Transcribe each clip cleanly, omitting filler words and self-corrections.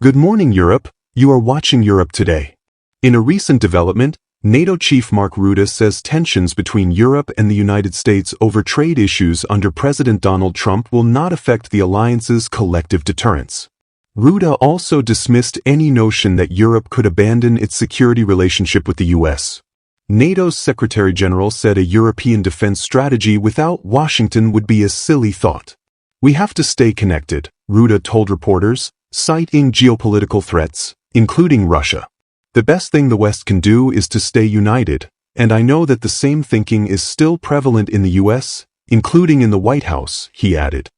Good morning, Europe. You are watching Europe Today. In a recent development, NATO chief Mark Rutte says tensions between Europe and the United States over trade issues under President Donald Trump will not affect the alliance's collective deterrence. Rutte also dismissed any notion that Europe could abandon its security relationship with the US. NATO's Secretary General said a European defense strategy without Washington would be a silly thought. We have to stay connected, Rutte told reporters, citing geopolitical threats, including Russia. The best thing the West can do is to stay united, and I know that the same thinking is still prevalent in the US, including in the White House, he added.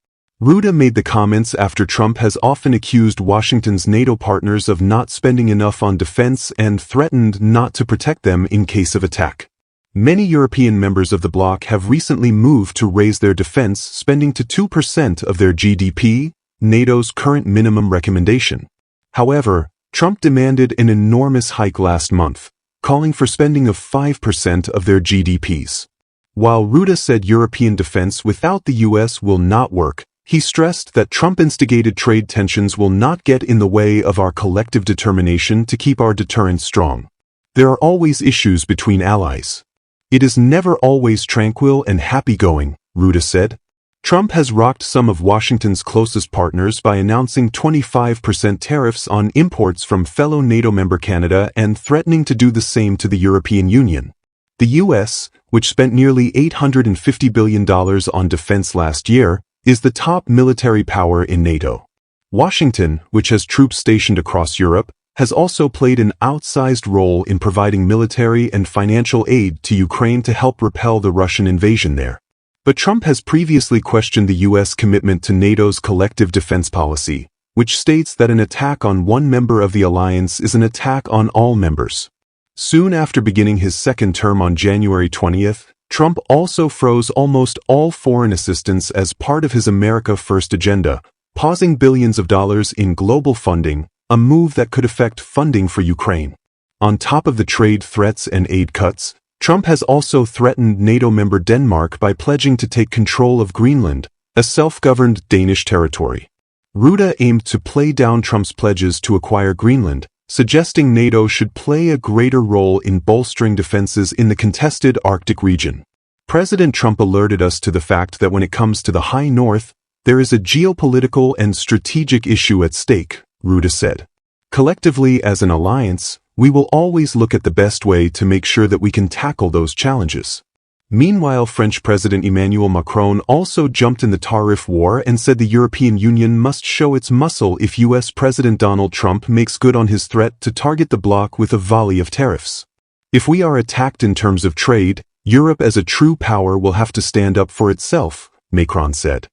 Rutte made the comments after Trump has often accused Washington's NATO partners of not spending enough on defense and threatened not to protect them in case of attack. Many European members of the bloc have recently moved to raise their defense spending to 2% of their GDP, NATO's current minimum recommendation. However, Trump demanded an enormous hike last month, calling for spending of 5% of their GDPs. While Rutte said European defense without the US will not work, he stressed that Trump-instigated trade tensions will not get in the way of our collective determination to keep our deterrence strong. There are always issues between allies. It is never always tranquil and happy-going, Rutte said. Trump has rocked some of Washington's closest partners by announcing 25% tariffs on imports from fellow NATO member Canada and threatening to do the same to the European Union. The US, which spent nearly $850 billion on defense last year, is the top military power in NATO. Washington, which has troops stationed across Europe, has also played an outsized role in providing military and financial aid to Ukraine to help repel the Russian invasion there. But Trump has previously questioned the U.S. commitment to NATO's collective defense policy, which states that an attack on one member of the alliance is an attack on all members. Soon after beginning his second term on January 20th, Trump also froze almost all foreign assistance as part of his America First agenda, pausing billions of dollars in global funding, a move that could affect funding for Ukraine. On top of the trade threats and aid cuts, Trump has also threatened NATO member Denmark by pledging to take control of Greenland, a self-governed Danish territory. Rutte aimed to play down Trump's pledges to acquire Greenland, suggesting NATO should play a greater role in bolstering defenses in the contested Arctic region. President Trump alerted us to the fact that when it comes to the High North, there is a geopolitical and strategic issue at stake, Rutte said. Collectively as an alliance, we will always look at the best way to make sure that we can tackle those challenges. Meanwhile, French President Emmanuel Macron also jumped in the tariff war and said the European Union must show its muscle if US President Donald Trump makes good on his threat to target the bloc with a volley of tariffs. If we are attacked in terms of trade, Europe as a true power will have to stand up for itself, Macron said.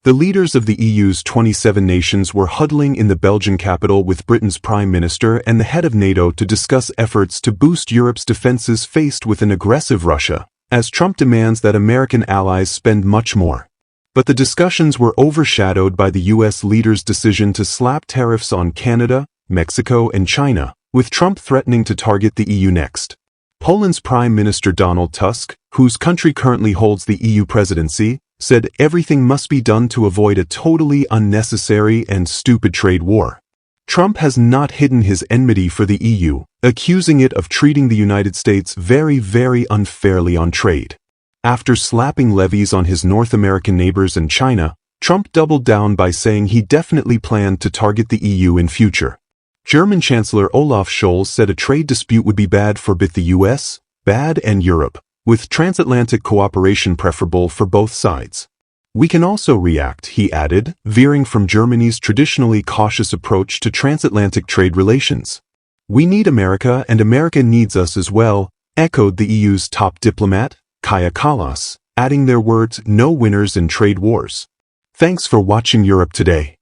The leaders of the EU's 27 nations were huddling in the Belgian capital with Britain's Prime Minister and the head of NATO to discuss efforts to boost Europe's defenses faced with an aggressive Russia, as Trump demands that American allies spend much more. But the discussions were overshadowed by the US leaders' decision to slap tariffs on Canada, Mexico, and China, with Trump threatening to target the EU next. Poland's Prime Minister Donald Tusk, whose country currently holds the EU presidency, said everything must be done to avoid a totally unnecessary and stupid trade war. Trump has not hidden his enmity for the EU, accusing it of treating the United States very, very unfairly on trade. After slapping levies on his North American neighbors and China, Trump doubled down by saying he definitely planned to target the EU in future. German Chancellor Olaf Scholz said a trade dispute would be bad for both the US, bad, and Europe, with transatlantic cooperation preferable for both sides. We can also react, he added, veering from Germany's traditionally cautious approach to transatlantic trade relations. We need America and America needs us as well, echoed the EU's top diplomat, Kaja Kallas, adding their words, no winners in trade wars. Thanks for watching Europe Today.